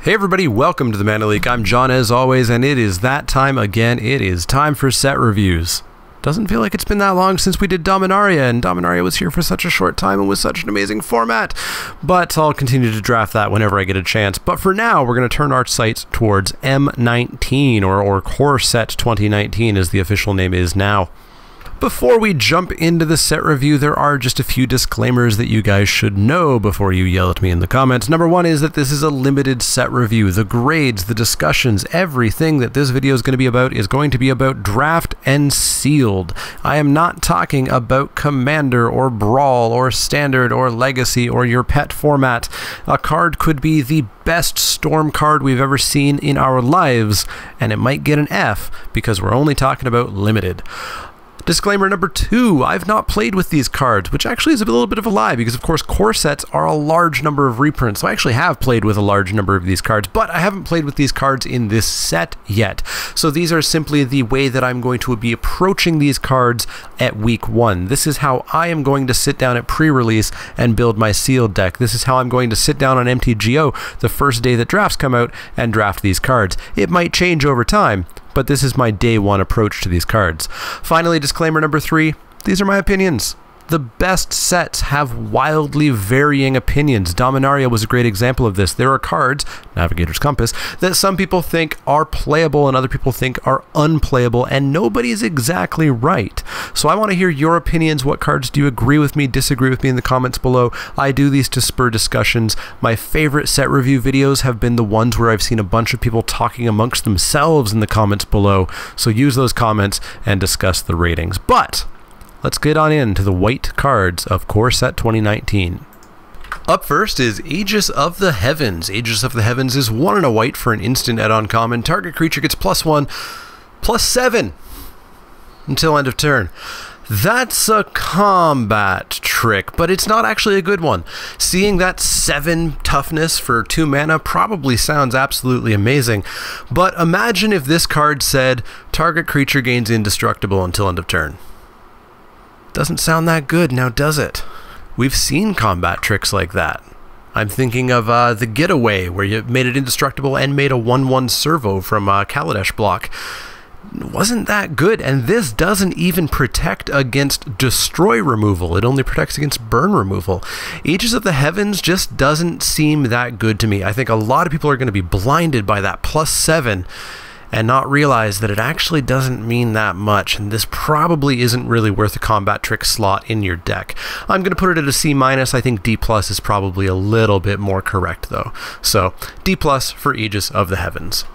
Hey everybody, welcome to the Mana Leak. I'm John as always, and it is that time again. It is time for set reviews. Doesn't feel like it's been that long since we did Dominaria, and Dominaria was here for such a short time and was such an amazing format. But I'll continue to draft that whenever I get a chance. But for now, we're going to turn our sights towards M19, or Core Set 2019 as the official name is now. Before we jump into the set review, there are just a few disclaimers that you guys should know before you yell at me in the comments. Number one is that this is a limited set review. The grades, the discussions, everything that this video is going to be about draft and sealed. I am not talking about Commander or Brawl or Standard or Legacy or your pet format. A card could be the best Storm card we've ever seen in our lives, and it might get an F because we're only talking about limited. Disclaimer number two, I've not played with these cards, which actually is a little bit of a lie because of course core sets are a large number of reprints. So I actually have played with a large number of these cards, but I haven't played with these cards in this set yet. So these are simply the way that I'm going to be approaching these cards at week one. This is how I am going to sit down at pre-release and build my sealed deck. This is how I'm going to sit down on MTGO the first day that drafts come out and draft these cards. It might change over time, but this is my day one approach to these cards. Finally, disclaimer number three, these are my opinions. The best sets have wildly varying opinions. Dominaria was a great example of this. There are cards, Navigator's Compass, that some people think are playable and other people think are unplayable, and nobody's exactly right. So I want to hear your opinions. What cards do you agree with me, disagree with me in the comments below? I do these to spur discussions. My favorite set review videos have been the ones where I've seen a bunch of people talking amongst themselves in the comments below. So use those comments and discuss the ratings. But let's get on into the white cards of Core Set 2019. Up first is Aegis of the Heavens. Aegis of the Heavens is 1 and a white for an instant add-on common. Target creature gets +1/+7 until end of turn. That's a combat trick, but it's not actually a good one. Seeing that 7 toughness for 2 mana probably sounds absolutely amazing, but imagine if this card said, target creature gains indestructible until end of turn. Doesn't sound that good, now does it? We've seen combat tricks like that. I'm thinking of the Getaway, where you made it indestructible and made a 1/1 servo from Kaladesh block. Wasn't that good, and this doesn't even protect against destroy removal. It only protects against burn removal. Aegis of the Heavens just doesn't seem that good to me. I think a lot of people are going to be blinded by that +7 and not realize that it actually doesn't mean that much, and this probably isn't really worth a combat trick slot in your deck. I'm going to put it at a C-. I think D+ is probably a little bit more correct though. So D+ for Aegis of the Heavens.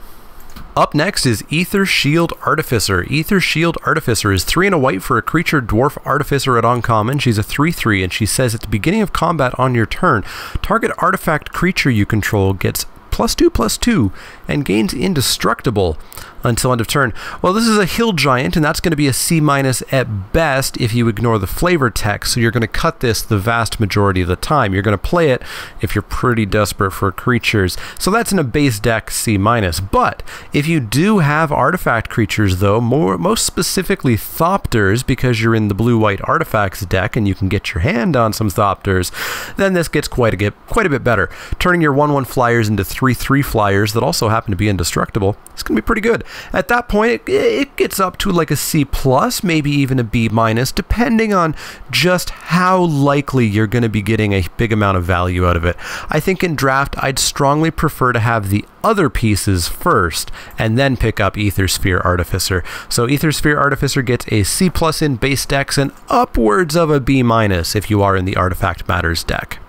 Up next is Aether Shield Artificer. Aether Shield Artificer is 3 and a white for a creature Dwarf Artificer at uncommon. She's a 3/3, and she says at the beginning of combat on your turn, target artifact creature you control gets +2/+2 and gains indestructible until end of turn. Well, this is a hill giant, and that's going to be a C- at best if you ignore the flavor text, so you're going to cut this the vast majority of the time. You're going to play it if you're pretty desperate for creatures. So that's in a base deck C-. But if you do have artifact creatures though, most specifically Thopters, because you're in the blue-white artifacts deck and you can get your hand on some Thopters, then this gets quite a bit better. Turning your 1/1 flyers into 3/3 flyers that also happen to be indestructible, it's going to be pretty good. At that point, it gets up to like a C+, maybe even a B-, depending on just how likely you're going to be getting a big amount of value out of it. I think in draft, I'd strongly prefer to have the other pieces first, and then pick up Aether Sphere Artificer. So Aether Sphere Artificer gets a C+ in base decks and upwards of a B- if you are in the Artifact Matters deck.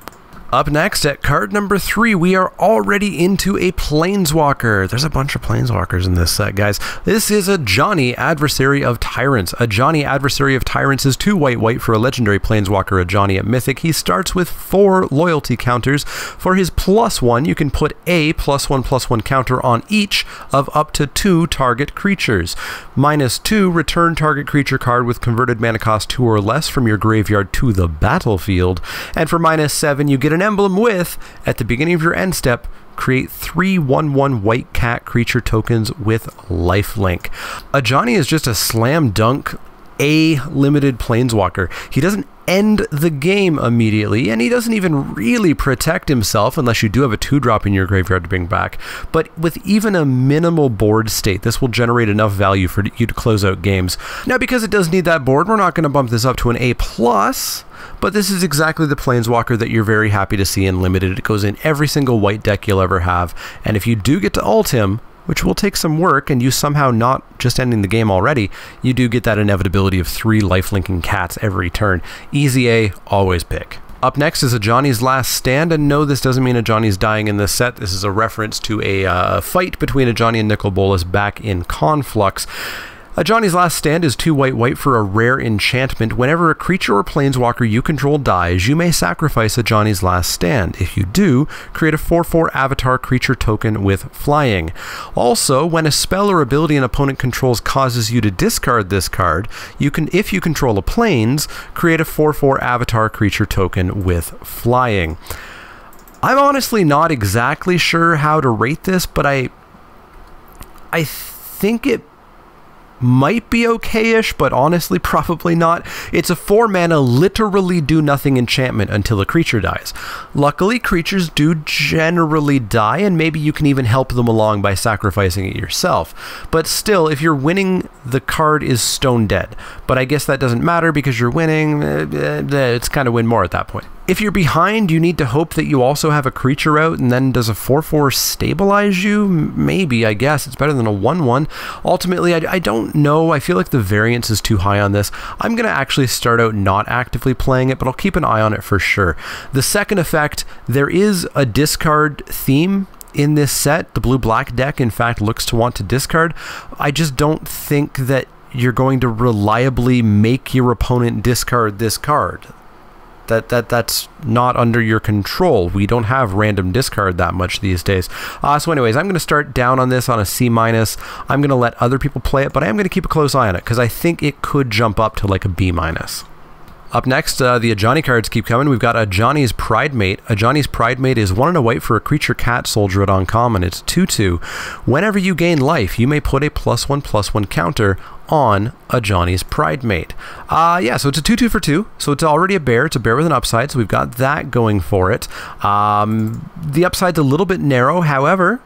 Up next, at card number 3, we are already into a Planeswalker. There's a bunch of Planeswalkers in this set, guys. This is a Ajani, Adversary of Tyrants. Ajani, Adversary of Tyrants is 2 white for a legendary Planeswalker Ajani at Mythic. He starts with 4 loyalty counters. For his +1, you can put a +1/+1 counter on each of up to 2 target creatures. -2, return target creature card with converted mana cost 2 or less from your graveyard to the battlefield. And for -7, you get an emblem with, at the beginning of your end step, create 3 1/1 white cat creature tokens with lifelink. Ajani is just a slam dunk a limited Planeswalker. He doesn't end the game immediately, and he doesn't even really protect himself unless you do have a 2-drop in your graveyard to bring back. But with even a minimal board state, this will generate enough value for you to close out games. Now, because it does need that board, we're not going to bump this up to an A+, but this is exactly the Planeswalker that you're very happy to see in Limited. It goes in every single white deck you'll ever have, and if you do get to ult him, which will take some work, and you somehow not just ending the game already, you do get that inevitability of 3 lifelinking cats every turn. Easy A, always pick. Up next is Ajani's Last Stand, and no, this doesn't mean Ajani's dying in this set. This is a reference to a fight between Ajani and Nicol Bolas back in Conflux. Ajani's Last Stand is 2 white for a rare enchantment. Whenever a creature or planeswalker you control dies, you may sacrifice Ajani's Last Stand. If you do, create a 4/4 avatar creature token with flying. Also, when a spell or ability an opponent controls causes you to discard this card, you can, if you control a planes, create a 4/4 avatar creature token with flying. I'm honestly not exactly sure how to rate this, but I think it might be okay-ish, but honestly probably not. It's a 4-mana literally do nothing enchantment until a creature dies. Luckily, creatures do generally die, and maybe you can even help them along by sacrificing it yourself. But still, if you're winning, the card is stone dead. But I guess that doesn't matter because you're winning. It's kind of win more at that point. If you're behind, you need to hope that you also have a creature out, and then does a 4/4 stabilize you? Maybe, I guess. It's better than a 1/1. Ultimately, I don't know. I feel like the variance is too high on this. I'm going to actually start out not actively playing it, but I'll keep an eye on it for sure. The second effect, there is a discard theme in this set. The blue-black deck, in fact, looks to want to discard. I just don't think that you're going to reliably make your opponent discard this card. That's not under your control. We don't have random discard that much these days. So anyways, I'm going to start down on this on a C-. I'm going to let other people play it, but I am going to keep a close eye on it because I think it could jump up to like a B-. Up next, the Ajani cards keep coming. We've got Ajani's Pridemate. Ajani's Pridemate is 1 and a white for a creature cat soldier at uncommon. It's 2/2. Whenever you gain life, you may put a +1/+1 counter on Ajani's Pridemate. Yeah, so it's a 2/2 for 2. So it's already a bear. It's a bear with an upside, so we've got that going for it. The upside's a little bit narrow, however,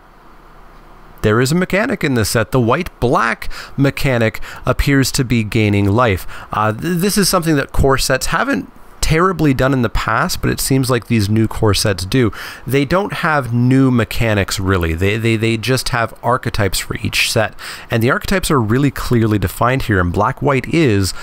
there is a mechanic in this set. The white-black mechanic appears to be gaining life. This is something that core sets haven't terribly done in the past, but it seems like these new core sets do. They don't have new mechanics, really. They just have archetypes for each set. And the archetypes are really clearly defined here, and black-white is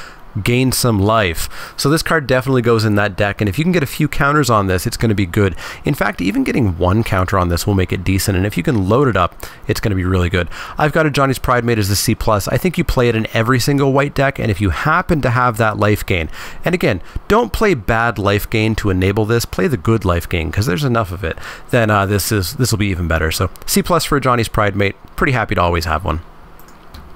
gain some life. So this card definitely goes in that deck, and if you can get a few counters on this, it's going to be good. In fact, even getting 1 counter on this will make it decent, and if you can load it up, it's going to be really good. I've got Ajani's Pridemate as a C+. I think you play it in every single white deck, and if you happen to have that life gain, and again, don't play bad life gain to enable this, play the good life gain, because there's enough of it, then this will be even better. So C+ for Ajani's Pridemate. Pretty happy to always have one.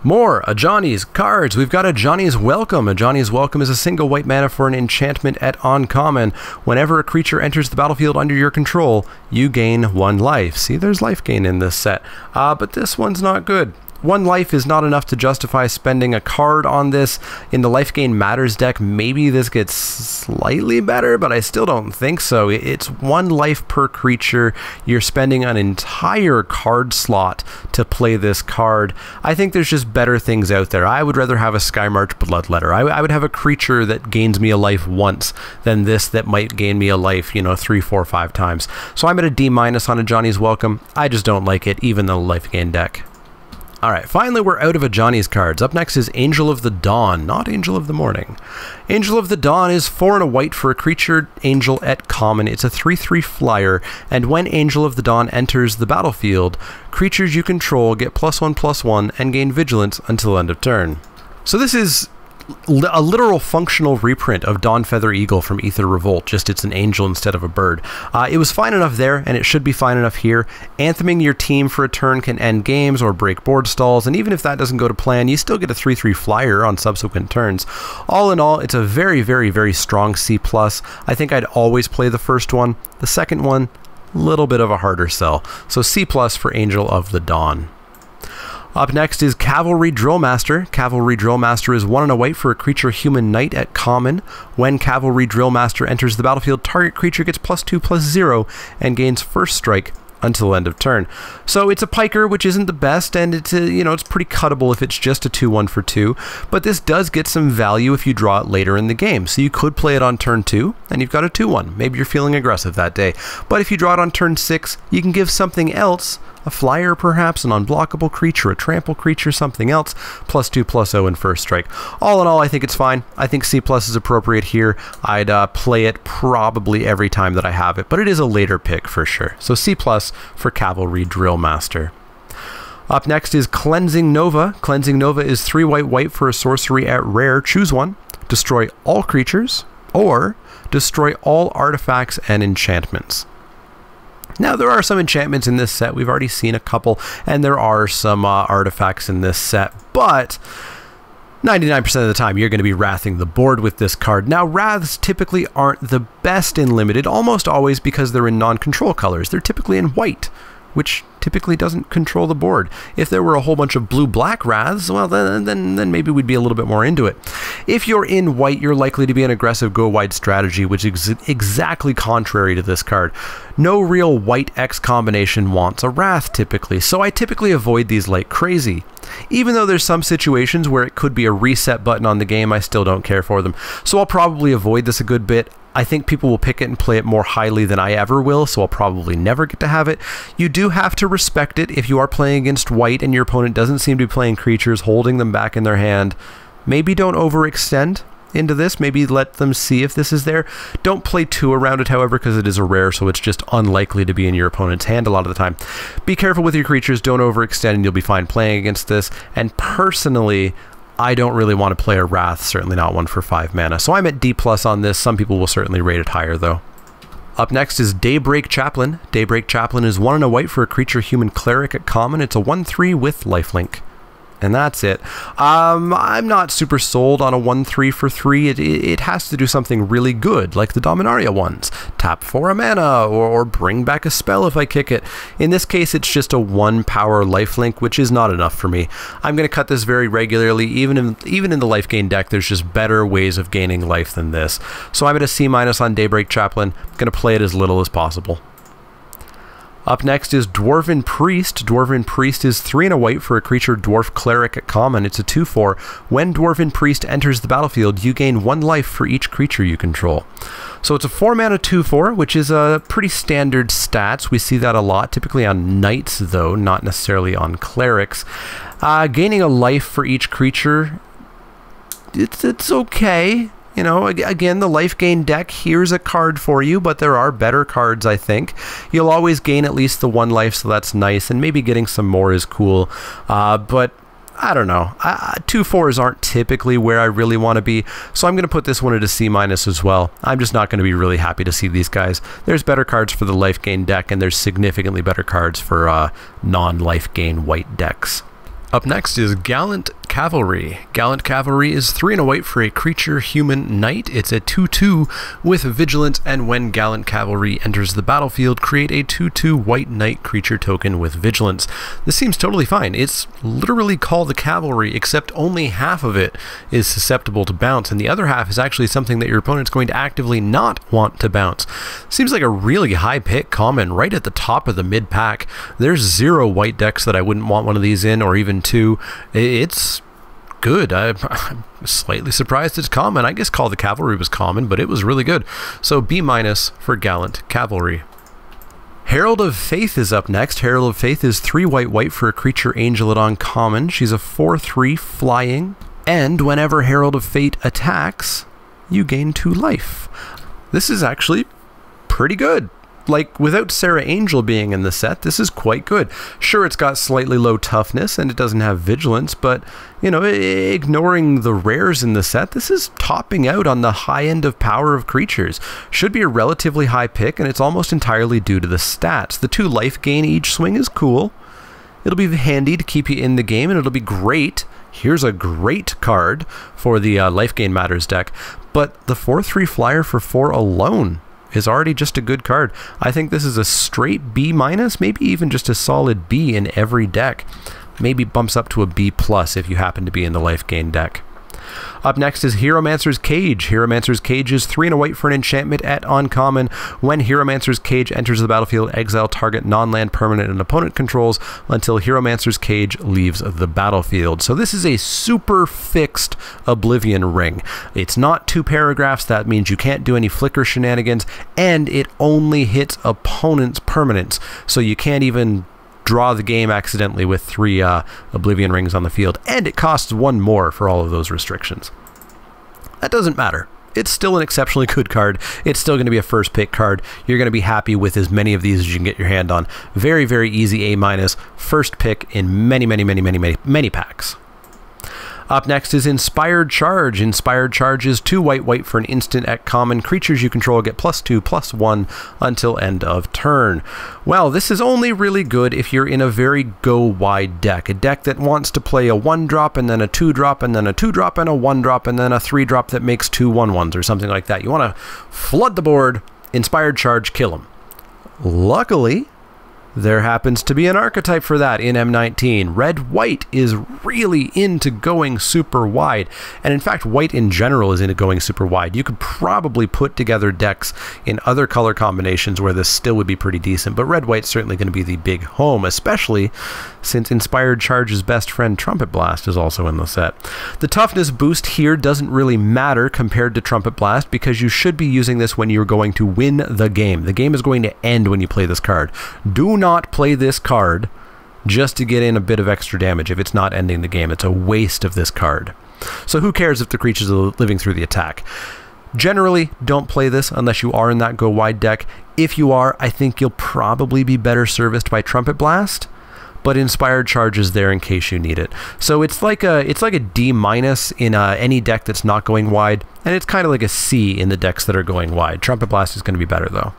More Ajani's cards. We've got Ajani's Welcome. Ajani's Welcome is a single white mana for an enchantment at uncommon. Whenever a creature enters the battlefield under your control, you gain 1 life. See, there's life gain in this set. But this one's not good. 1 life is not enough to justify spending a card on this. In the Life Gain Matters deck, maybe this gets slightly better, but I still don't think so. It's 1 life per creature. You're spending an entire card slot to play this card. I think there's just better things out there. I would rather have a Skymarch Bloodletter. I would have a creature that gains me a life once than this that might gain me a life, 3, 4, 5 times. So I'm at a D- on Ajani's Welcome. I just don't like it, even in the Life Gain deck. Alright, finally we're out of Ajani's cards. Up next is Angel of the Dawn, not Angel of the Morning. Angel of the Dawn is 4 and a white for a creature angel at common. It's a 3/3 flyer, and when Angel of the Dawn enters the battlefield, creatures you control get +1/+1 and gain vigilance until end of turn. So this is a literal functional reprint of Dawnfeather Eagle from Aether Revolt, just it's an angel instead of a bird. It was fine enough there, and it should be fine enough here. Antheming your team for a turn can end games or break board stalls, and even if that doesn't go to plan, you still get a 3/3 flyer on subsequent turns. All in all, it's a very, very, very strong C+. I think I'd always play the first one. The second one, a little bit of a harder sell. So C+ for Angel of the Dawn. Up next is Cavalry Drillmaster. Cavalry Drillmaster is 1 and a white for a creature human knight at common. When Cavalry Drillmaster enters the battlefield, target creature gets +2/+0 and gains first strike until end of turn. So it's a piker, which isn't the best, and it's it's pretty cuttable if it's just a 2/1 for 2, but this does get some value if you draw it later in the game. So you could play it on turn 2 and you've got a 2/1. Maybe you're feeling aggressive that day. But if you draw it on turn 6, you can give something else, a flyer perhaps, an unblockable creature, a trample creature, something else, +2/+0 in first strike. All in all, I think it's fine. I think C+ is appropriate here. I'd play it probably every time that I have it, but it is a later pick for sure. So C+ for Cavalry Drillmaster. Up next is Cleansing Nova. Cleansing Nova is 3 white for a sorcery at rare. Choose one. Destroy all creatures, or destroy all artifacts and enchantments. Now, there are some enchantments in this set. We've already seen a couple, and there are some artifacts in this set, but 99% of the time, you're going to be wrathing the board with this card. Now, wraths typically aren't the best in Limited, almost always because they're in non-control colors. They're typically in white, which typically doesn't control the board. If there were a whole bunch of blue-black wraths, well, then maybe we'd be a little bit more into it. If you're in white, you're likely to be an aggressive go-wide strategy, which is exactly contrary to this card. No real white-X combination wants a wrath, typically, so I typically avoid these like crazy. Even though there's some situations where it could be a reset button on the game, I still don't care for them. So I'll probably avoid this a good bit. I think people will pick it and play it more highly than I ever will, so I'll probably never get to have it. You do have to respect it if you are playing against white and your opponent doesn't seem to be playing creatures, holding them back in their hand. Maybe don't overextend into this. Maybe let them see if this is there. Don't play too around it, however, because it is a rare, so it's just unlikely to be in your opponent's hand a lot of the time. Be careful with your creatures. Don't overextend, and you'll be fine playing against this. And personally, I don't really want to play a Wrath, certainly not one for 5 mana. So I'm at D+ on this. Some people will certainly rate it higher, though. Up next is Daybreak Chaplain. Daybreak Chaplain is 1 and a white for a creature human cleric at common. It's a 1/3 with lifelink. And that's it. I'm not super sold on a 1/3 for 3. It has to do something really good, like the Dominaria ones. Tap for a mana, or bring back a spell if I kick it. In this case, it's just a 1 power lifelink, which is not enough for me. I'm going to cut this very regularly. Even in the life gain deck, there's just better ways of gaining life than this. So I'm at a C- on Daybreak Chaplain. I'm going to play it as little as possible. Up next is Dwarf Priest. Dwarf Priest is 3 and a white for a creature Dwarf Cleric at common. It's a 2/4. When Dwarf Priest enters the battlefield, you gain 1 life for each creature you control. So it's a 4 mana 2/4, which is a pretty standard stats. We see that a lot, typically on knights though, not necessarily on clerics. Gaining a life for each creature, it's okay. You know, again, the life gain deck, here's a card for you, but there are better cards, I think. You'll always gain at least the 1 life, so that's nice, and maybe getting some more is cool. But I don't know. 2/4s aren't typically where I really want to be, so I'm going to put this one at a C- as well. I'm just not going to be really happy to see these guys. There's better cards for the life gain deck, and there's significantly better cards for non-life gain white decks. Up next is Gallant Cavalry. Gallant Cavalry is 3 and a white for a creature human knight. It's a 2/2 with vigilance, and when Gallant Cavalry enters the battlefield, create a 2/2 white knight creature token with vigilance. This seems totally fine. It's literally called a cavalry, except only half of it is susceptible to bounce, and the other half is actually something that your opponent's going to actively not want to bounce. Seems like a really high pick common right at the top of the mid pack. There's 0 white decks that I wouldn't want one of these in, or even 2. It's good. I'm slightly surprised it's common. I guess Call the Cavalry was common, but it was really good. So B- for Gallant Cavalry. Herald of Faith is up next. Herald of Faith is 3 white for a creature angel at uncommon. She's a 4/3 flying, and whenever Herald of Fate attacks, you gain 2 life. This is actually pretty good. Like, without Sarah Angel being in the set, this is quite good. Sure, it's got slightly low toughness and it doesn't have vigilance, but, you know, ignoring the rares in the set, this is topping out on the high end of power of creatures. Should be a relatively high pick, and it's almost entirely due to the stats. The 2 life gain each swing is cool. It'll be handy to keep you in the game, and it'll be great. Here's a great card for the Life Gain Matters deck, but the 4/3 flyer for 4 alone is already just a good card. I think this is a straight B-, maybe even just a solid B in every deck. maybe bumps up to a B+ if you happen to be in the life gain deck. Up next is Hieromancer's Cage. Hieromancer's Cage is 3 and a white for an enchantment at uncommon. When Hieromancer's Cage enters the battlefield, exile target non-land permanent an opponent controls until Hieromancer's Cage leaves the battlefield. So this is a super fixed Oblivion Ring. It's not 2 paragraphs, that means you can't do any flicker shenanigans, and it only hits opponents' permanents, so you can't even draw the game accidentally with 3 Oblivion Rings on the field, and it costs 1 more for all of those restrictions. That doesn't matter. It's still an exceptionally good card. It's still going to be a first pick card. You're going to be happy with as many of these as you can get your hand on. Very, very easy A-, first pick in many packs. Up next is Inspired Charge. Inspired Charge is 2 white for an instant at common. Creatures you control get +2/+1 until end of turn. Well, this is only really good if you're in a very go-wide deck. A deck that wants to play a 1-drop and then a 2-drop and then a 2-drop and a 1-drop and then a 3-drop that makes 2 1/1s or something like that. You want to flood the board, Inspired Charge, kill them. Luckily, there happens to be an archetype for that in M19. Red-white is really into going super wide, and in fact white in general is into going super wide. You could probably put together decks in other color combinations where this still would be pretty decent, but red-white's certainly going to be the big home, especially since Inspired Charge's best friend Trumpet Blast is also in the set. The toughness boost here doesn't really matter compared to Trumpet Blast because you should be using this when you're going to win the game. The game is going to end when you play this card. Do not play this card just to get in a bit of extra damage if it's not ending the game. It's a waste of this card. So who cares if the creatures are living through the attack? Generally, don't play this unless you are in that go-wide deck. If you are, I think you'll probably be better serviced by Trumpet Blast, but Inspired Charge is there in case you need it. So it's like a D- in any deck that's not going wide, and it's kind of like a C in the decks that are going wide. Trumpet Blast is going to be better though.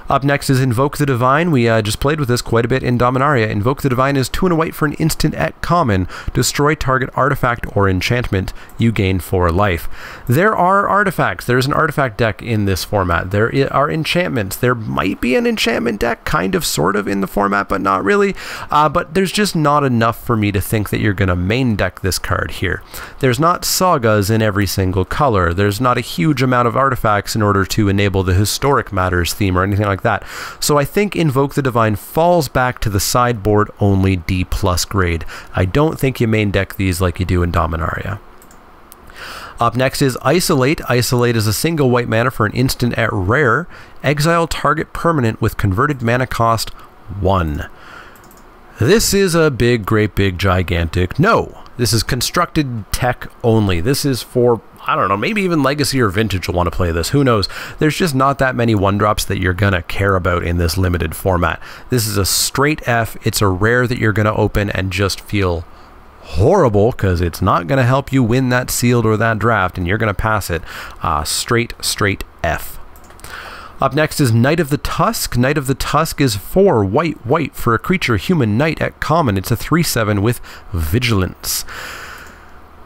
Up next is Invoke the Divine. We just played with this quite a bit in Dominaria. Invoke the Divine is 2 and a white for an instant at common. Destroy target artifact or enchantment. You gain 4 life. There are artifacts. There's an artifact deck in this format. There are enchantments. There might be an enchantment deck, kind of, sort of, in the format, but not really. But there's just not enough for me to think that you're going to main deck this card here. There's not sagas in every single color. There's not a huge amount of artifacts in order to enable the Historic Matters theme or anything like that. So I think Invoke the Divine falls back to the sideboard only D+ grade. I don't think you main deck these like you do in Dominaria. Up next is Isolate. Isolate is a single white mana for an instant at rare. Exile target permanent with converted mana cost 1. This is a big, great, big, gigantic no. This is constructed tech only. This is for, I don't know, maybe even Legacy or Vintage will want to play this. Who knows? There's just not that many 1-drops that you're going to care about in this limited format. This is a straight F. It's a rare that you're going to open and just feel horrible because it's not going to help you win that sealed or that draft, and you're going to pass it. Straight F. Up next is Knight of the Tusk. Knight of the Tusk is 4 white for a creature human knight at common. It's a 3/7 with vigilance.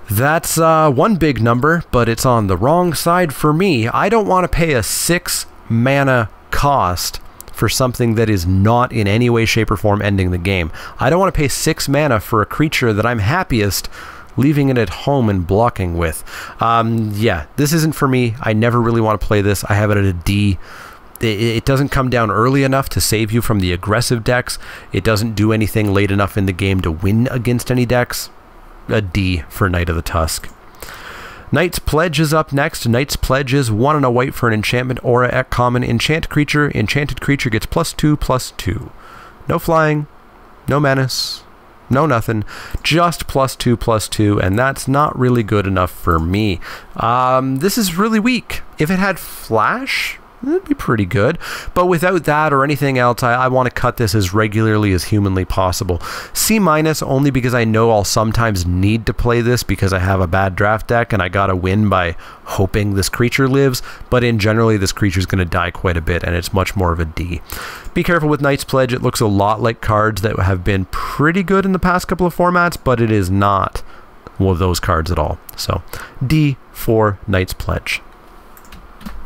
That's one big number, but it's on the wrong side for me. I don't want to pay a 6 mana cost for something that is not in any way, shape, or form ending the game. I don't want to pay 6 mana for a creature that I'm happiest leaving it at home and blocking with. Yeah, this isn't for me. I never really want to play this. I have it at a D. It doesn't come down early enough to save you from the aggressive decks. It doesn't do anything late enough in the game to win against any decks. A D for Knight of the Tusk. Knight's Pledge is up next. Knight's Pledge is 1 and a white for an enchantment aura at common. Enchant creature. Enchanted creature gets +2/+2. No flying, no menace, no nothing, just +2/+2, and that's not really good enough for me. This is really weak. If it had flash, it'd be pretty good, but without that or anything else, I want to cut this as regularly as humanly possible. C- only because I know I'll sometimes need to play this because I have a bad draft deck and I gotta win by hoping this creature lives, but in generally this creature's gonna die quite a bit and it's much more of a D. Be careful with Knight's Pledge. It looks a lot like cards that have been pretty good in the past couple of formats, but it is not one of those cards at all. So D for Knight's Pledge.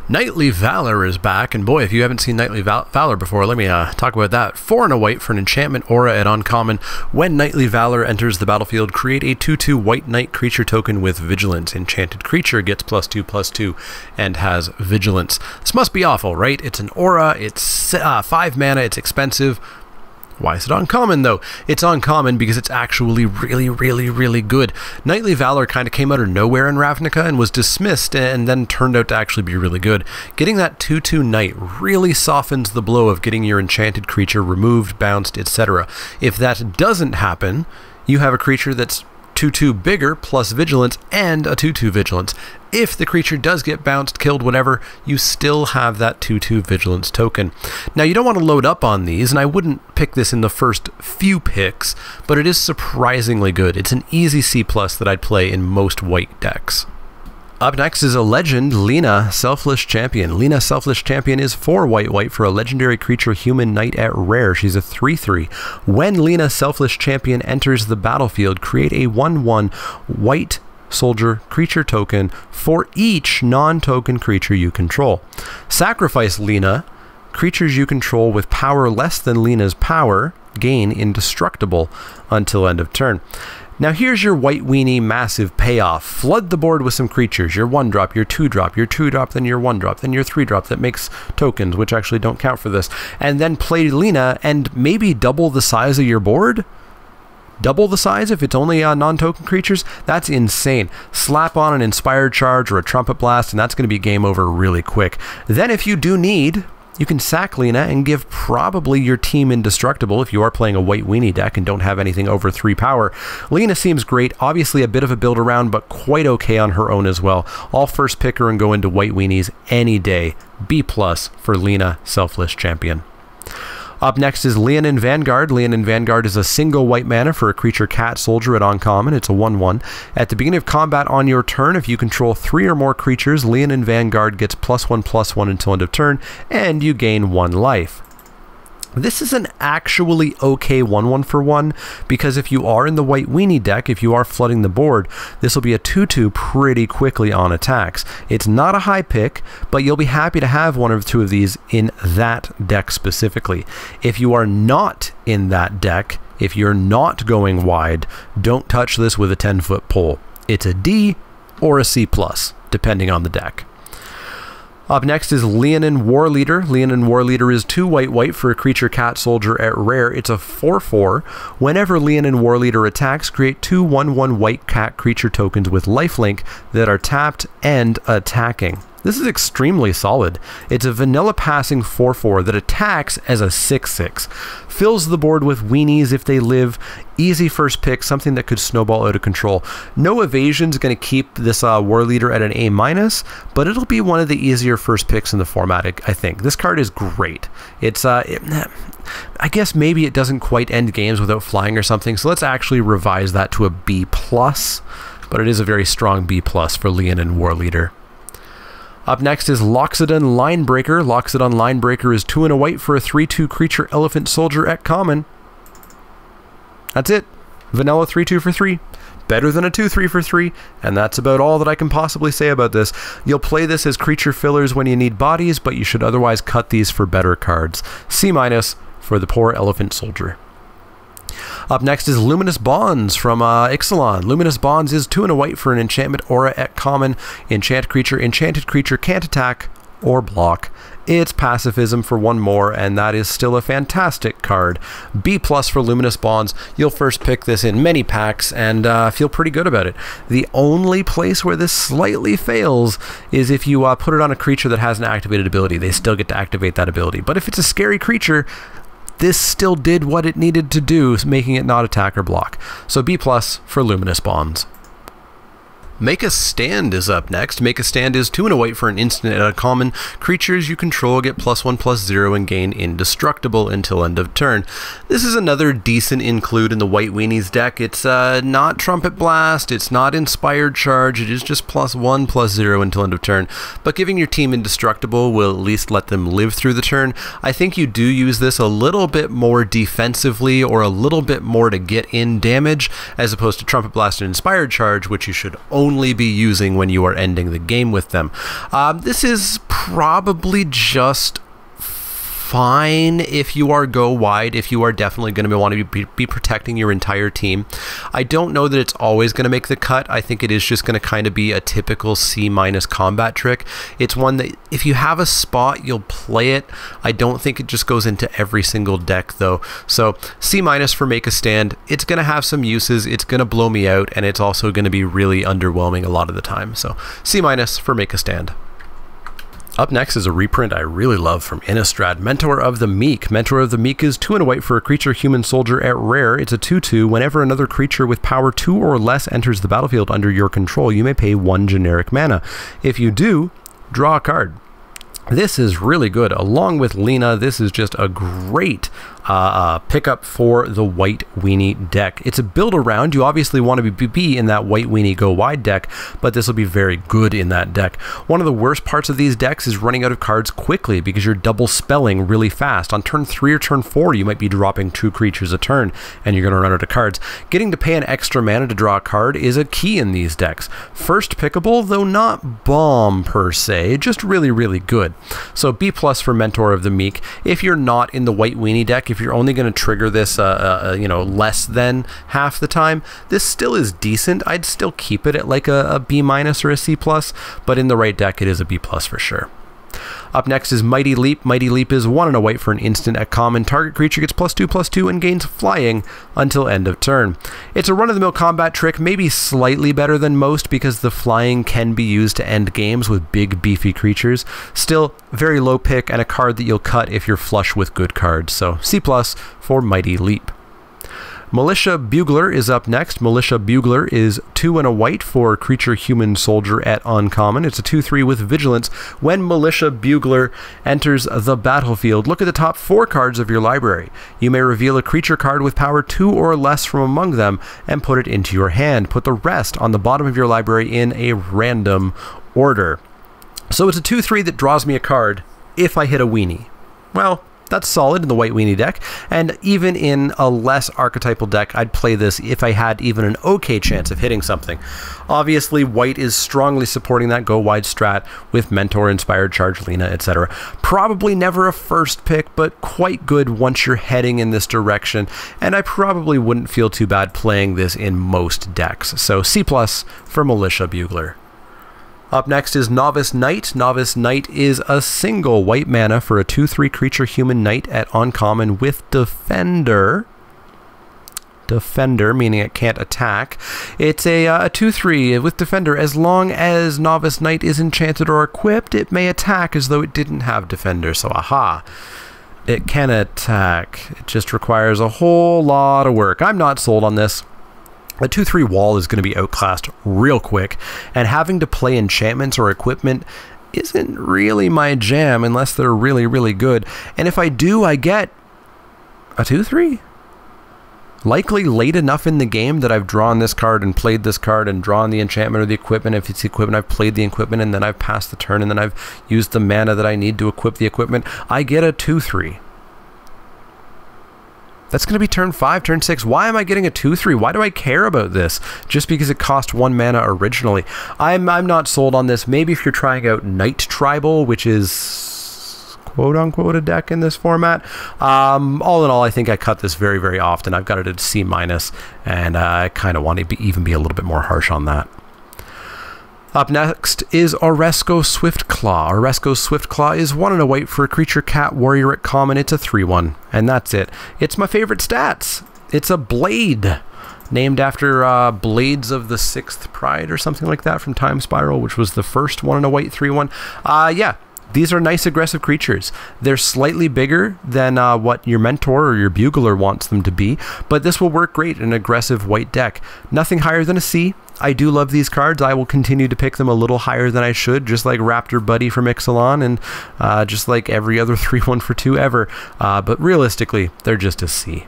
Knightly Valor is back, and boy, if you haven't seen Knightly Valor before, let me talk about that. 4 and a white for an enchantment aura at uncommon. When Knightly Valor enters the battlefield, create a 2/2 white knight creature token with vigilance. Enchanted creature gets +2/+2 and has vigilance. This must be awful, right? It's an aura, it's 5 mana, it's expensive. Why is it uncommon, though? It's uncommon because it's actually really good. Knightly Valor kind of came out of nowhere in Ravnica and was dismissed and then turned out to actually be really good. Getting that 2/2 knight really softens the blow of getting your enchanted creature removed, bounced, etc. If that doesn't happen, you have a creature that's 2/2 bigger plus vigilance and a 2/2 vigilance. If the creature does get bounced, killed, whatever, you still have that 2/2 vigilance token. Now, you don't want to load up on these, and I wouldn't pick this in the first few picks, but it is surprisingly good. It's an easy C+ that I'd play in most white decks. Up next is a legend, Lina, Selfless Champion. Lina, Selfless Champion is 4 white for a legendary creature human knight at rare. She's a 3/3. When Lina, Selfless Champion enters the battlefield, create a 1/1 white soldier creature token for each non-token creature you control. Sacrifice Lina. Creatures you control with power less than Lina's power gain indestructible until end of turn. Now here's your white weenie massive payoff. Flood the board with some creatures. Your 1-drop, your 2-drop, your 2-drop, then your 1-drop, then your 3-drop that makes tokens, which actually don't count for this. And then play Lina and maybe double the size of your board? Double the size if it's only non-token creatures? That's insane. Slap on an Inspired Charge or a Trumpet Blast and that's going to be game over really quick. Then if you do need, you can sack Lina and give probably your team indestructible if you are playing a white weenie deck and don't have anything over 3 power. Lina seems great, obviously a bit of a build around, but quite okay on her own as well. I'll first pick her and go into white weenies any day. B+ for Lina, Selfless Champion. Up next is Leek Vanguard. Leek Vanguard is a single white mana for a creature cat soldier at uncommon. It's a 1/1. At the beginning of combat on your turn, if you control 3 or more creatures, Leek Vanguard gets +1/+1 until end of turn, and you gain 1 life. This is an actually okay 1/1 for 1, because if you are in the white weenie deck, if you are flooding the board, this will be a 2/2 pretty quickly on attacks. It's not a high pick, but you'll be happy to have 1 or 2 of these in that deck specifically. If you are not in that deck, if you're not going wide, don't touch this with a 10-foot pole. It's a D or a C+, depending on the deck. Up next is Leek War Leader. Leek War Leader is 2 white for a creature cat soldier at rare. It's a 4/4. Whenever Leek War Leader attacks, create 2 1/1 white cat creature tokens with lifelink that are tapped and attacking. This is extremely solid. It's a vanilla passing 4/4 that attacks as a 6/6. Fills the board with weenies if they live. Easy first pick, something that could snowball out of control. No evasion's going to keep this War Leader at an A-, but it'll be one of the easier first picks in the format, I think. This card is great. It's, I guess maybe it doesn't quite end games without flying or something, so let's actually revise that to a B+, but it is a very strong B+ for Leek War Leader. Up next is Loxodon Linebreaker. Loxodon Linebreaker is 2 and a white for a 3/2 creature elephant soldier at common. That's it. Vanilla 3/2 for 3. Better than a 2/3 for 3, and that's about all that I can possibly say about this. You'll play this as creature fillers when you need bodies, but you should otherwise cut these for better cards. C- for the poor elephant soldier. Up next is Luminous Bonds from Ixalan. Luminous Bonds is 2 and a white for an enchantment aura at common. Enchanted creature can't attack or block. It's pacifism for 1 more, and that is still a fantastic card. B+ for Luminous Bonds. You'll first pick this in many packs and feel pretty good about it. The only place where this slightly fails is if you put it on a creature that has an activated ability. They still get to activate that ability. But if it's a scary creature, this still did what it needed to do, making it not attack or block. So B+ for Luminous Bonds. Make a Stand is up next. Make a Stand is 2 and a white for an instant at a common. Creatures you control get +1/+0 and gain indestructible until end of turn. This is another decent include in the white weenies deck. It's not Trumpet Blast, it's not Inspired Charge, it is just +1/+0 until end of turn. But giving your team indestructible will at least let them live through the turn. I think you do use this a little bit more defensively or a little bit more to get in damage, as opposed to Trumpet Blast and Inspired Charge, which you should only only be using when you are ending the game with them. This is probably just fine if you are go wide, if you are definitely going to want to be protecting your entire team. I don't know that it's always going to make the cut. I think it is just going to kind of be a typical C- combat trick. It's one that if you have a spot, you'll play it. I don't think it just goes into every single deck though. So C- for make a stand. It's going to have some uses. It's going to blow me out, and it's also going to be really underwhelming a lot of the time. So C- for make a stand. Up next is a reprint I really love from Innistrad, Mentor of the Meek. Mentor of the Meek is 2 and a white for a creature human soldier at rare. It's a 2/2. Whenever another creature with power 2 or less enters the battlefield under your control, you may pay 1 generic mana. If you do, draw a card. This is really good. Along with Lina, this is just a great pickup for the white weenie deck. It's a build around. You obviously want to be in that white weenie go wide deck, but this will be very good in that deck. One of the worst parts of these decks is running out of cards quickly because you're double spelling really fast. On turn 3 or turn 4, you might be dropping 2 creatures a turn and you're going to run out of cards. Getting to pay an extra mana to draw a card is a key in these decks. First pickable, though not bomb per se, just really, really good. So B+ for Mentor of the Meek. If you're not in the white weenie deck, if you're only going to trigger this, you know, less than half the time, this still is decent. I'd still keep it at like a B- or a C+, but in the right deck, it is a B+ for sure. Up next is Mighty Leap. Mighty Leap is 1 and a white for an instant at common. Target creature gets +2/+2 and gains flying until end of turn. It's a run-of-the-mill combat trick, maybe slightly better than most because the flying can be used to end games with big beefy creatures. Still, very low pick and a card that you'll cut if you're flush with good cards. So C+ for Mighty Leap. Militia Bugler is up next. Militia Bugler is 2 and a white for creature human soldier at uncommon. It's a 2/3 with vigilance. When Militia Bugler enters the battlefield, look at the top 4 cards of your library. You may reveal a creature card with power 2 or less from among them and put it into your hand. Put the rest on the bottom of your library in a random order. So it's a 2/3 that draws me a card if I hit a weenie. Well, that's solid in the white weenie deck, and even in a less archetypal deck, I'd play this if I had even an okay chance of hitting something. Obviously, white is strongly supporting that go wide strat with Mentor, Inspired Charge, Lina, etc. Probably never a first pick, but quite good once you're heading in this direction, and I probably wouldn't feel too bad playing this in most decks. So C+ for Militia Bugler. Up next is Novice Knight. Novice Knight is a single white mana for a 2/3 creature human knight at uncommon with Defender. Defender, meaning it can't attack. It's a 2/3 with Defender. As long as Novice Knight is enchanted or equipped, it may attack as though it didn't have Defender. So aha, it can attack. It just requires a whole lot of work. I'm not sold on this. A 2/3 wall is going to be outclassed real quick, and having to play enchantments or equipment isn't really my jam unless they're really, really good. And if I do, I get a 2/3? Likely late enough in the game that I've drawn this card and played this card and drawn the enchantment or the equipment. If it's the equipment, I've played the equipment and then I've passed the turn and then I've used the mana that I need to equip the equipment. I get a 2/3. That's going to be turn 5, turn 6. Why am I getting a 2/3? Why do I care about this? Just because it cost 1 mana originally. I'm not sold on this. Maybe if you're trying out Knight Tribal, which is quote-unquote a deck in this format. All in all, I think I cut this very, very often. I've got it at C-, and I kind of want to even be a little bit more harsh on that. Up next is Resco Swiftclaw. Resco Swiftclaw is 1 and a white for a creature cat warrior at common. It's a 3/1, and that's it. It's my favorite stats. It's a blade, named after Blades of the Sixth Pride or something like that from Time Spiral, which was the first 1 and a white 3/1. Yeah. These are nice aggressive creatures. They're slightly bigger than what your Mentor or your Bugler wants them to be, but this will work great in an aggressive white deck. Nothing higher than a C. I do love these cards. I will continue to pick them a little higher than I should, just like Raptor Buddy from Ixalan and just like every other 3/1 for 2 ever. But realistically, they're just a C.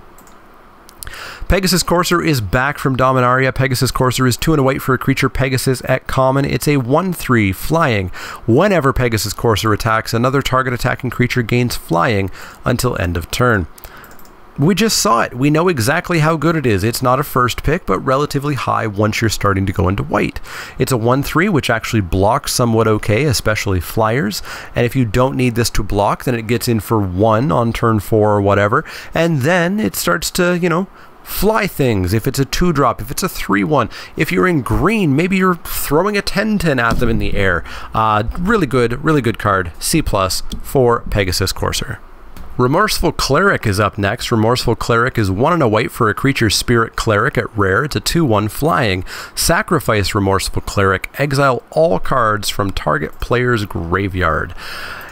Pegasus Courser is back from Dominaria. Pegasus Courser is 2 and a white for a creature Pegasus at common. It's a 1/3 flying. Whenever Pegasus Courser attacks, another target attacking creature gains flying until end of turn. We just saw it. We know exactly how good it is. It's not a first pick, but relatively high once you're starting to go into white. It's a 1/3, which actually blocks somewhat okay, especially flyers. And if you don't need this to block, then it gets in for 1 on turn 4 or whatever. And then it starts to, you know, fly things. If it's a 2-drop, if it's a 3/1, if you're in green, maybe you're throwing a 10/10 at them in the air. Really good card. C+ for Pegasus Courser. Remorseful Cleric is up next. Remorseful Cleric is 1 and a white for a creature Spirit Cleric at rare. It's a 2/1 flying. Sacrifice Remorseful Cleric. Exile all cards from target player's graveyard.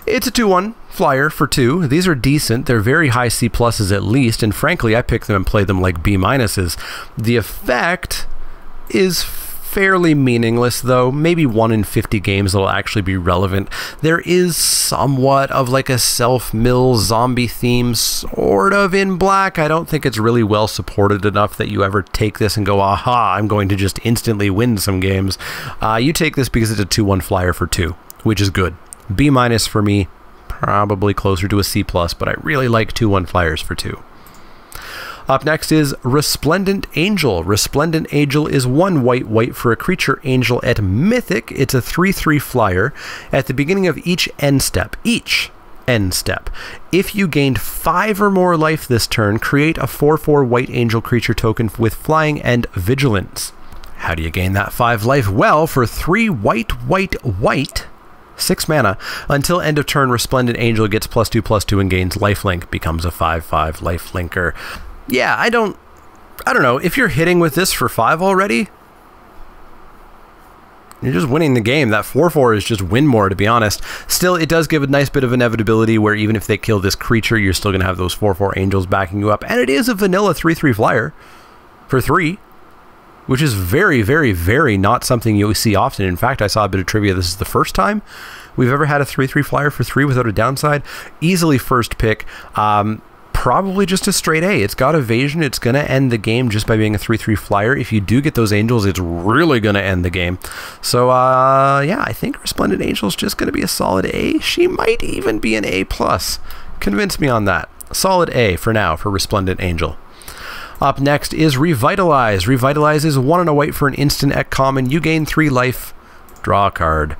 It's a 2/1 flyer for 2. These are decent. They're very high C+ at least, and frankly, I pick them and play them like B-. The effect is fairly meaningless, though. Maybe 1 in 50 games that'll actually be relevant. There is somewhat of like a self-mill zombie theme sort of in black. I don't think it's really well supported enough that you ever take this and go, aha, I'm going to just instantly win some games. You take this because it's a 2/1 flyer for 2, which is good. B- for me, probably closer to a C+, but I really like 2/1 flyers for 2. Up next is Resplendent Angel. Resplendent Angel is 1 white for a creature angel at Mythic. It's a 3/3 flyer. At the beginning of each end step, if you gained 5 or more life this turn, create a 4/4 white angel creature token with flying and vigilance. How do you gain that 5 life? Well, for 3 white, 6 mana, until end of turn, Resplendent Angel gets +2/+2 and gains lifelink, becomes a 5/5 lifelinker. Yeah, I don't know. If you're hitting with this for 5 already, you're just winning the game. That 4/4 is just win more, to be honest. Still, it does give a nice bit of inevitability where even if they kill this creature, you're still going to have those 4/4 angels backing you up. And it is a vanilla 3/3 flyer for 3, which is very, very, very not something you see often. In fact, I saw a bit of trivia. This is the first time we've ever had a 3/3 flyer for 3 without a downside. Easily first pick. Probably just a straight A. It's got evasion. It's going to end the game just by being a 3/3 flyer. If you do get those angels, it's really going to end the game. So, yeah, I think Resplendent Angel is just going to be a solid A. She might even be an A+. Convince me on that. Solid A for now for Resplendent Angel. Up next is Revitalize. Revitalize is 1 and a white for an instant at common. You gain 3 life. Draw a card.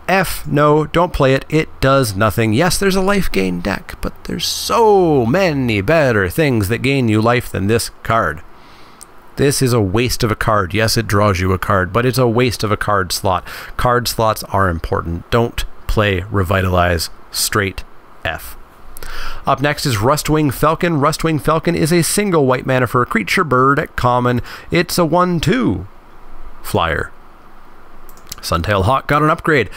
F, no, don't play it. It does nothing. Yes, there's a life gain deck, but there's so many better things that gain you life than this card. This is a waste of a card. Yes, it draws you a card, but it's a waste of a card slot. Card slots are important. Don't play Revitalize. Straight F. Up next is Rustwing Falcon. Rustwing Falcon is a single white mana for a creature bird at common. It's a 1/2 flyer. Suntail Hawk got an upgrade.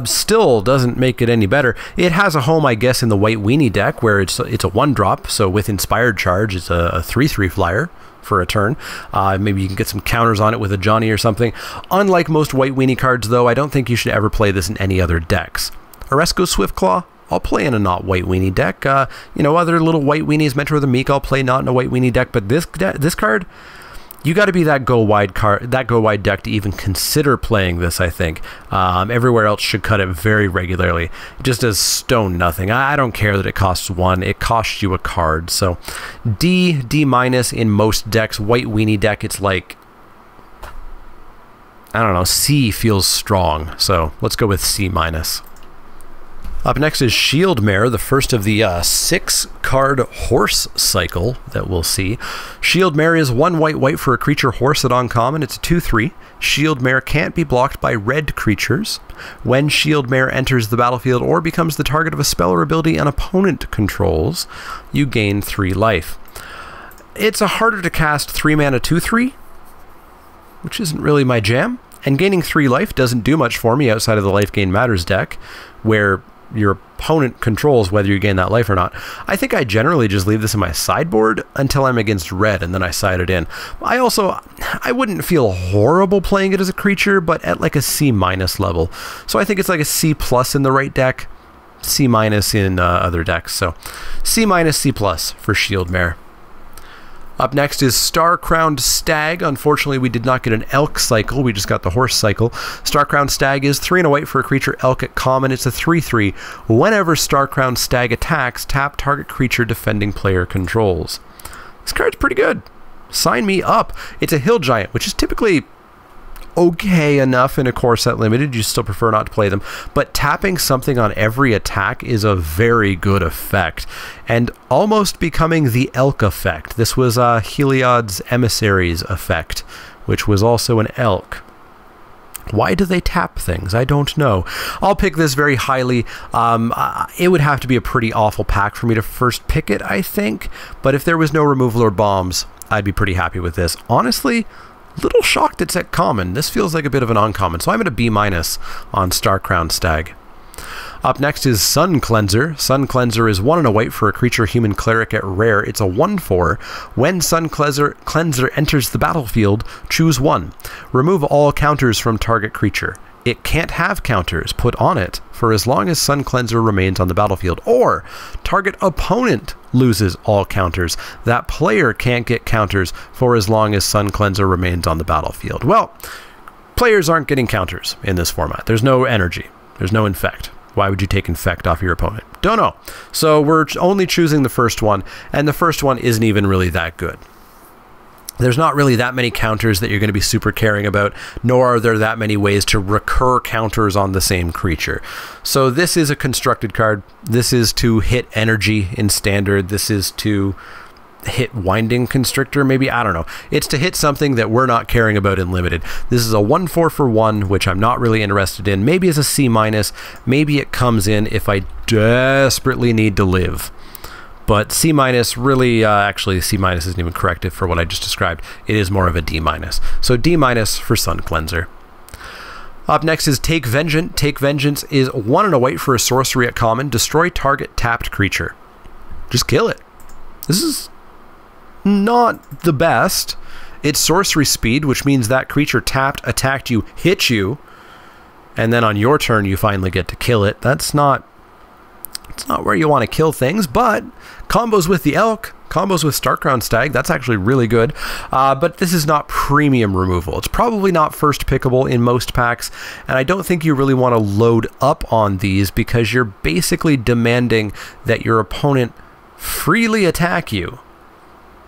Still doesn't make it any better. It has a home, I guess, in the White Weenie deck where it's a 1-drop, so with Inspired Charge, it's a 3/3 flyer for a turn. Maybe you can get some counters on it with a Johnny or something. Unlike most White Weenie cards, though, I don't think you should ever play this in any other decks. Resco Swiftclaw, I'll play in a not White Weenie deck. You know, other little White Weenies, Mentor of the Meek, I'll play not in a White Weenie deck, but this card, you got to be that go wide deck to even consider playing this, I think. Everywhere else should cut it very regularly. It just does stone nothing. I don't care that it costs 1. It costs you a card. So D- in most decks. White Weenie deck, it's like, I don't know, C feels strong. So let's go with C-. Up next is Shieldmare, the first of the 6-card horse cycle that we'll see. Shieldmare is 1 white for a creature horse at uncommon. It's a 2/3. Shieldmare can't be blocked by red creatures. When Shieldmare enters the battlefield or becomes the target of a spell or ability an opponent controls, you gain 3 life. It's a harder to cast 3-mana 2/3, which isn't really my jam. And gaining 3 life doesn't do much for me outside of the Life Gain Matters deck, where your opponent controls whether you gain that life or not. I think I generally just leave this in my sideboard until I'm against red, and then I side it in. I wouldn't feel horrible playing it as a creature, but at like a C- level. So I think it's like a C+ in the right deck, C- in other decks. So C-, C+ for Shieldmare. Up next is Star-Crowned Stag. Unfortunately, we did not get an elk cycle. We just got the horse cycle. Star-Crowned Stag is 3 and a white for a creature elk at common. It's a 3/3. Whenever Star-Crowned Stag attacks, tap target creature defending player controls. This card's pretty good. Sign me up. It's a hill giant, which is typically okay enough in a core set limited. You still prefer not to play them, but tapping something on every attack is a very good effect, and almost becoming the elk effect. This was Heliod's Emissaries effect, which was also an elk. Why do they tap things? I don't know. I'll pick this very highly. It would have to be a pretty awful pack for me to first pick it, I think, but if there was no removal or bombs, I'd be pretty happy with this. Honestly, little shocked it's at common. This feels like a bit of an uncommon, so I'm at a B- on Star-Crowned Stag. Up next is Sun Cleanser. Sun Cleanser is 1 and a white for a creature human cleric at rare. It's a 1/4. When Sun Cleanser enters the battlefield, choose 1. Remove all counters from target creature. It can't have counters put on it for as long as Sun Cleanser remains on the battlefield, or target opponent loses all counters. That player can't get counters for as long as Sun Cleanser remains on the battlefield. Well, players aren't getting counters in this format. There's no energy. There's no infect. Why would you take infect off your opponent? Don't know. So we're only choosing the first one, and the first one isn't even really that good. There's not really that many counters that you're going to be super caring about, nor are there that many ways to recur counters on the same creature. So this is a constructed card. This is to hit energy in standard. This is to hit Winding Constrictor, maybe? I don't know. It's to hit something that we're not caring about in limited. This is a 1/4 for 1, which I'm not really interested in. Maybe as a C-. Maybe it comes in if I desperately need to live. But C- really, actually C- isn't even corrected for what I just described. It is more of a D-. So D- for Sun Cleanser. Up next is Take Vengeance. Take Vengeance is 1 and a white for a sorcery at common. Destroy target tapped creature. Just kill it. This is not the best. It's sorcery speed, which means that creature tapped, attacked you, hit you, and then on your turn you finally get to kill it. It's not where you want to kill things, but combos with the elk, combos with Star-Crowned Stag, that's actually really good. But this is not premium removal. It's probably not first pickable in most packs, and I don't think you really want to load up on these because you're basically demanding that your opponent freely attack you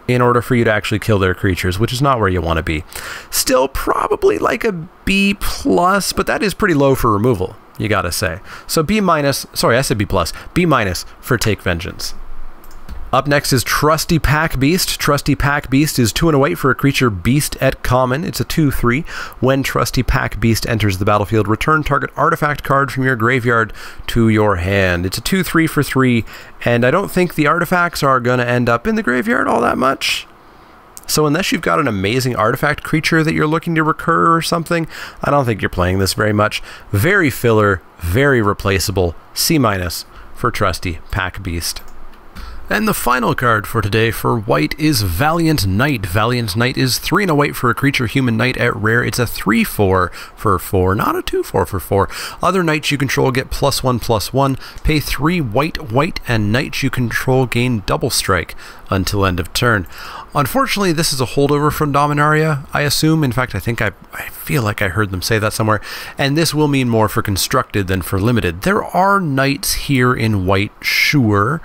in order for you to actually kill their creatures, which is not where you want to be. Still probably like a B+, but that is pretty low for removal, you gotta say. So B-, sorry, I said B+, B- for Take Vengeance. Up next is Trusty Pack Beast. Trusty Pack Beast is 2 and a white for a creature beast at common. It's a 2/3. When Trusty Pack Beast enters the battlefield, return target artifact card from your graveyard to your hand. It's a 2/3 for 3, and I don't think the artifacts are going to end up in the graveyard all that much. So unless you've got an amazing artifact creature that you're looking to recur or something, I don't think you're playing this very much. Very filler, very replaceable. C- for Trusty Pack Beast. And the final card for today for white is Valiant Knight. Valiant Knight is 3 and a white for a creature human knight at rare. It's a 3/4 for 4, not a 2/4 for 4. Other knights you control get +1/+1. Pay 3 white, and knights you control gain double strike until end of turn. Unfortunately, this is a holdover from Dominaria, I assume. In fact, I think I feel like I heard them say that somewhere. And this will mean more for constructed than for limited. There are knights here in white, sure,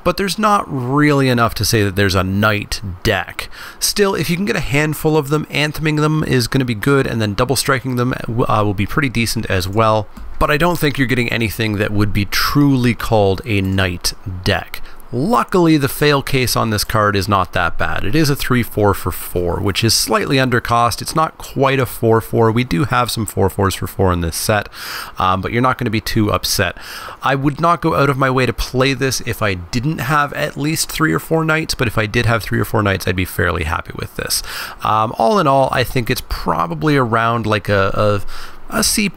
but there's not really enough to say that there's a knight deck. Still, if you can get a handful of them, antheming them is going to be good, and then double striking them will be pretty decent as well. But I don't think you're getting anything that would be truly called a knight deck. Luckily, the fail case on this card is not that bad. It is a 3/4 for 4, which is slightly under cost. It's not quite a 4/4. We do have some 4/4s for 4 in this set, but you're not going to be too upset. I would not go out of my way to play this if I didn't have at least 3 or 4 knights, but if I did have 3 or 4 knights, I'd be fairly happy with this. All in all, I think it's probably around like a a C+,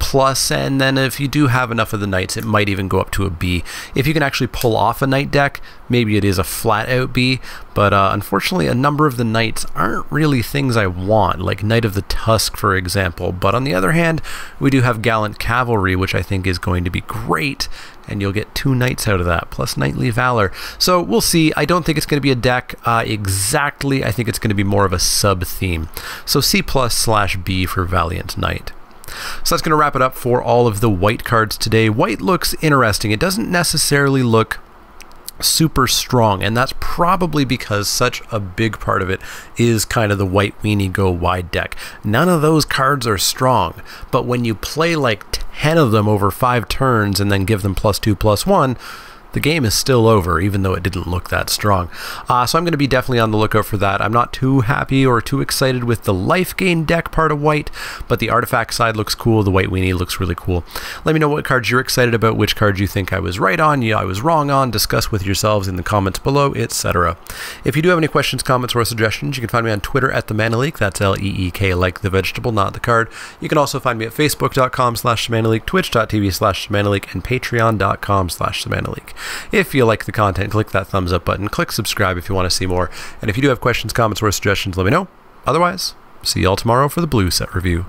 and then if you do have enough of the knights, it might even go up to a B. If you can actually pull off a knight deck, maybe it is a flat-out B, but unfortunately a number of the knights aren't really things I want, like Knight of the Tusk, for example. But on the other hand, we do have Gallant Cavalry, which I think is going to be great, and you'll get 2 knights out of that, plus knightly valor. So we'll see. I don't think it's going to be a deck exactly. I think it's going to be more of a sub-theme. So C+/B for Valiant Knight. So that's going to wrap it up for all of the white cards today. White looks interesting. It doesn't necessarily look super strong, and that's probably because such a big part of it is kind of the white weenie go wide deck. None of those cards are strong, but when you play like 10 of them over 5 turns and then give them +2/+1, the game is still over, even though it didn't look that strong. So I'm going to be definitely on the lookout for that. I'm not too happy or too excited with the life gain deck part of white, but the artifact side looks cool. The white weenie looks really cool. Let me know what cards you're excited about, which cards you think I was right on, I was wrong on. Discuss with yourselves in the comments below, etc. If you do have any questions, comments, or suggestions, you can find me on Twitter at the Manaleek. That's L-E-E-K, like the vegetable, not the card. You can also find me at facebook.com/themanaleek, twitch.tv/themanaleek, and patreon.com/themanaleek. If you like the content, click that thumbs up button, click subscribe if you want to see more, and if you do have questions, comments, or suggestions, let me know. Otherwise, see y'all tomorrow for the blue set review.